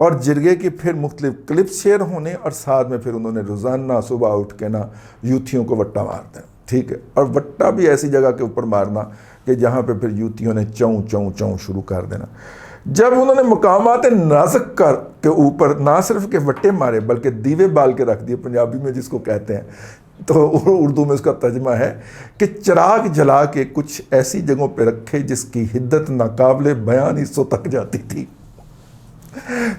اور جرگے کی پھر مختلف کلپس شیئر ہونے، اور ساتھ میں پھر انہوں نے روزانہ صبح اٹھ کے نا یوتھیوں کو وٹا مارتے ہیں، ٹھیک ہے، اور وٹا بھی ایسی جگہ کے اوپر مارنا کہ جہاں پہ پھر یوتھیوں نے چوں چوں چوں شروع کر دینا۔ جب انہوں نے مقامات نازک کے اوپر نہ صرف کہ وٹے مارے بلکہ دیوے بال کے رکھ دیے، پنجابی میں جس کو کہتے ہیں، تو اردو میں اس کا ترجمہ ہے کہ چراغ جلا کے کچھ ایسی جگہوں پہ رکھے جس کی حدت ناقابل بیان حصوں تک جاتی تھی،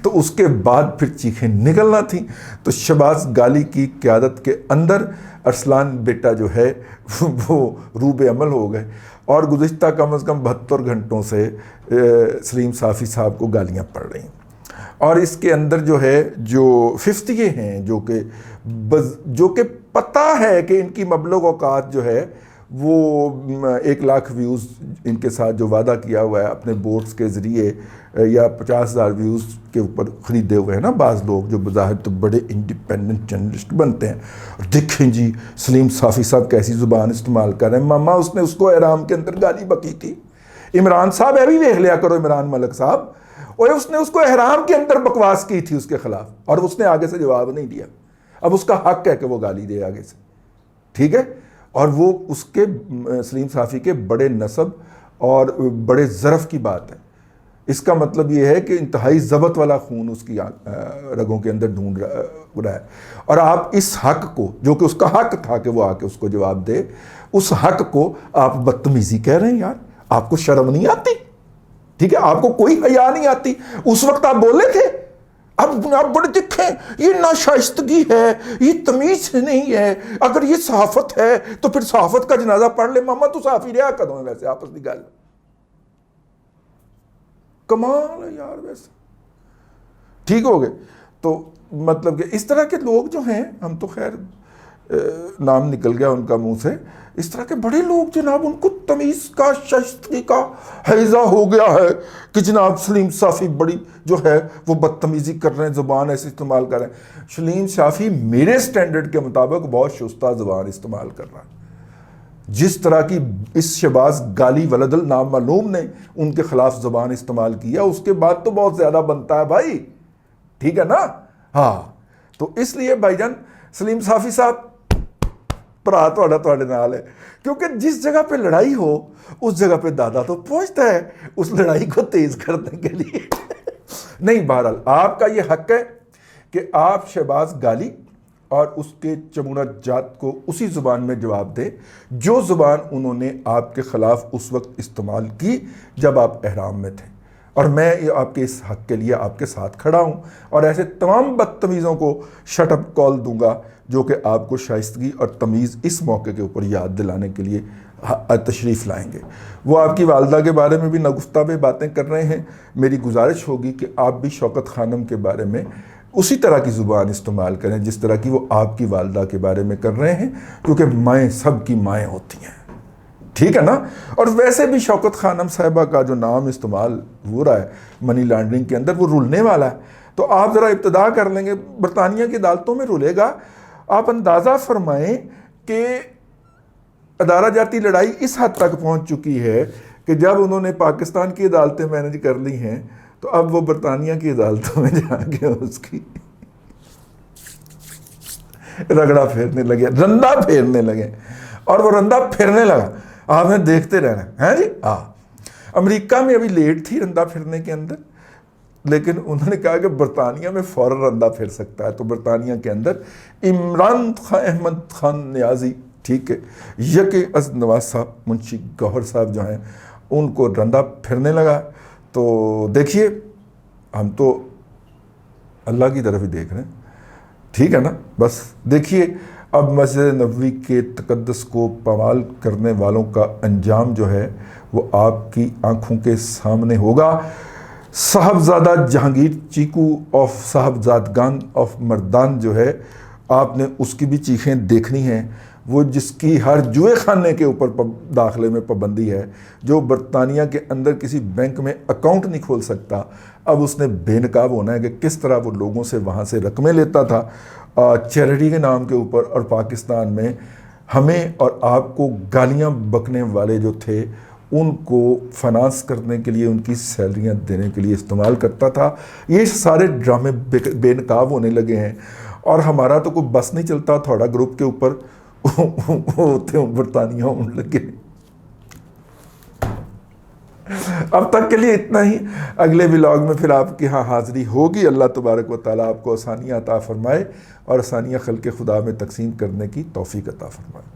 تو اس کے بعد پھر چیخیں نکلنا تھیں۔ تو شہباز غالی کی قیادت کے اندر ارسلان بیٹا جو ہے وہ روب عمل ہو گئے، اور گزشتہ کم از کم 72 گھنٹوں سے سلیم صافی صاحب کو گالیاں پڑ رہی ہیں، اور اس کے اندر جو ہے جو ففتیے ہیں جو کہ پتہ ہے کہ ان کی مبلغ اوقات جو ہے وہ 1 لاکھ ویوز ان کے ساتھ جو وعدہ کیا ہوا ہے اپنے بورڈز کے ذریعے، یا 50,000 ویوز کے اوپر خریدے ہوئے ہیں نا بعض لوگ جو بظاہر تو بڑے انڈیپینڈنٹ جرنلسٹ بنتے ہیں۔ دیکھیں جی سلیم صافی صاحب کیسی زبان استعمال کر رہے ہیں، ماما اس نے اس کو احرام کے اندر گالی بکی تھی، عمران صاحب بھی دیکھ لیا کرو، عمران ملک صاحب، اور اس نے اس کو احرام کے اندر بکواس کی تھی اس کے خلاف، اور اس نے آگے سے جواب نہیں دیا۔ اب اس کا حق ہے کہ وہ گالی دے آگے سے، ٹھیک ہے، اور وہ اس کے سلیم صافی کے بڑے نسب اور بڑے ظرف کی بات ہے۔ اس کا مطلب یہ ہے کہ انتہائی ضبط والا خون اس کی رگوں کے اندر ڈھونڈ رہا ہے، اور آپ اس حق کو، جو کہ اس کا حق تھا کہ وہ آ کے اس کو جواب دے، اس حق کو آپ بدتمیزی کہہ رہے ہیں۔ یار آپ کو شرم نہیں آتی؟ ٹھیک ہے، آپ کو کوئی حیا نہیں آتی؟ اس وقت آپ بولے تھے، اب بڑے دکھیں یہ ناشائستگی ہے، یہ تمیز نہیں ہے، اگر یہ صحافت ہے تو پھر صحافت کا جنازہ پڑھ لے۔ ماما تو صحافی رہا کدوں ہے ویسے، آپس کی گل کمال ہے یار ویسے، ٹھیک ہو گئے۔ تو مطلب کہ اس طرح کے لوگ جو ہیں، ہم تو خیر نام نکل گیا ان کا منہ سے، اس طرح کے بڑے لوگ جناب، ان کو تمیز کا، شائستگی کا حیضہ ہو گیا ہے کہ جناب سلیم صافی بڑی جو ہے وہ بدتمیزی کر رہے ہیں، زبان ایسے استعمال کر رہے ہیں۔ سلیم صافی میرے سٹینڈرڈ کے مطابق بہت شستہ زبان استعمال کر رہا ہے۔ جس طرح کی اس شہباز غالی ولد النامعلوم نے ان کے خلاف زبان استعمال کیا، اس کے بعد تو بہت زیادہ بنتا ہے بھائی، ٹھیک ہے نا؟ ہاں، تو اس لیے بھائی جان سلیم صافی صاحب پرا تھوڑے نال ہے، کیونکہ جس جگہ پہ لڑائی ہو اس جگہ پہ دادا تو پہنچتا ہے اس لڑائی کو تیز کرنے کے لیے۔ نہیں، بہرحال آپ کا یہ حق ہے کہ آپ شہباز غالی اور اس کے چمونہ جات کو اسی زبان میں جواب دیں جو زبان انہوں نے آپ کے خلاف اس وقت استعمال کی جب آپ احرام میں تھے، اور میں آپ کے اس حق کے لیے آپ کے ساتھ کھڑا ہوں، اور ایسے تمام بدتمیزوں کو شٹ اپ کال دوں گا جو کہ آپ کو شائستگی اور تمیز اس موقع کے اوپر یاد دلانے کے لیے تشریف لائیں گے۔ وہ آپ کی والدہ کے بارے میں بھی نگفتہ بے باتیں کر رہے ہیں، میری گزارش ہوگی کہ آپ بھی شوکت خانم کے بارے میں اسی طرح کی زبان استعمال کریں جس طرح کی وہ آپ کی والدہ کے بارے میں کر رہے ہیں، کیونکہ مائیں سب کی مائیں ہوتی ہیں، ٹھیک ہے نا؟ اور ویسے بھی شوکت خانم صاحبہ کا جو نام استعمال ہو رہا ہے منی لانڈرنگ کے اندر، وہ رولنے والا ہے۔ تو آپ ذرا ابتدا کر لیں گے، برطانیہ کی عدالتوں میں رولے گا۔ آپ اندازہ فرمائیں کہ ادارہ جاتی لڑائی اس حد تک پہنچ چکی ہے کہ جب انہوں نے پاکستان کی عدالتیں مینج کر لی ہیں تو اب وہ برطانیہ کی عدالتوں میں جا کے اس کی رگڑا پھیرنے لگے، رندہ پھیرنے لگے، اور وہ رندہ پھیرنے لگا، آپ نے دیکھتے رہنا ہے جی۔ امریکہ میں ابھی لیٹ تھی رندہ پھرنے کے اندر، لیکن انہوں نے کہا کہ برطانیہ میں فوراً رندہ پھر سکتا ہے، تو برطانیہ کے اندر عمران احمد خان نیازی، ٹھیک ہے، یکے از نواز صاحب، منشی گوہر صاحب جو ہیں، ان کو رندہ پھرنے لگا۔ تو دیکھیے، ہم تو اللہ کی طرف ہی دیکھ رہے ہیں، ٹھیک ہے نا؟ بس دیکھیے اب مسجد نبوی کے تقدس کو پامال کرنے والوں کا انجام جو ہے وہ آپ کی آنکھوں کے سامنے ہوگا۔ صاحبزادہ جہانگیر چیکو آف صاحبزادگان آف مردان جو ہے، آپ نے اس کی بھی چیخیں دیکھنی ہیں، وہ جس کی ہر جوئے خانے کے اوپر داخلے میں پابندی ہے، جو برطانیہ کے اندر کسی بینک میں اکاؤنٹ نہیں کھول سکتا، اب اس نے بے نقاب ہونا ہے کہ کس طرح وہ لوگوں سے وہاں سے رقمیں لیتا تھا چیریٹی کے نام کے اوپر، اور پاکستان میں ہمیں اور آپ کو گالیاں بکنے والے جو تھے ان کو فنانس کرنے کے لیے، ان کی سیلریاں دینے کے لیے استعمال کرتا تھا۔ یہ سارے ڈرامے بے نقاب ہونے لگے ہیں، اور ہمارا تو کوئی بس نہیں چلتا تھوڑا گروپ کے اوپر ہوتے ہوں برطانیہ ہوں لگے۔ اب تک کے لیے اتنا ہی، اگلے ولاگ میں پھر آپ کے ہاں حاضری ہوگی۔ اللہ تبارک و تعالیٰ آپ کو آسانیاں عطا فرمائے اور آسانیاں خلق خدا میں تقسیم کرنے کی توفیق عطا فرمائے۔